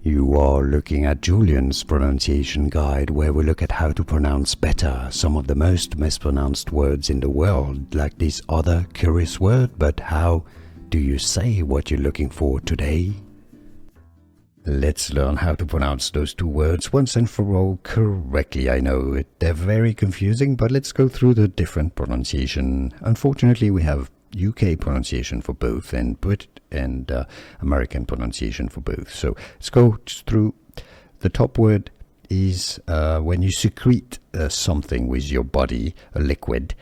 You are looking at Julian's pronunciation guide, where we look at how to pronounce better some of the most mispronounced words in the world, like this other curious word. But how do you say what you're looking for today? Let's learn how to pronounce those two words once and for all correctly. I know they're very confusing, but let's go through the different pronunciation. Unfortunately, we have UK pronunciation for both and American pronunciation for both. So let's go through. The top word is when you secrete something with your body, a liquid.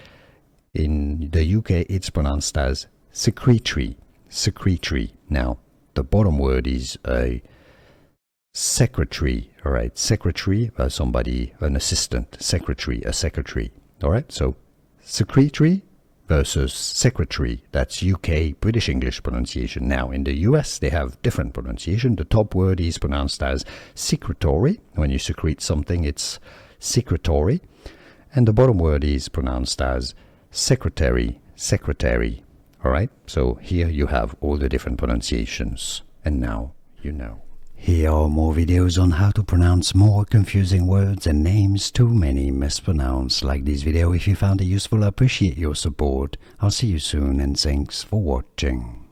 In the UK, it's pronounced as secretory. Secretory. Now, the bottom word is a secretary. All right, secretary, somebody, an assistant, secretary, a secretary. All right, so secretory versus secretary. That's UK British English pronunciation. Now in the US they have different pronunciation. The top word is pronounced as secretory. When you secrete something, it's secretory. And the bottom word is pronounced as secretary, secretary. All right, so here you have all the different pronunciations, and now you know. Here are more videos on how to pronounce more confusing words and names too many mispronounced. Like this video if you found it useful. I appreciate your support. I'll see you soon, and thanks for watching.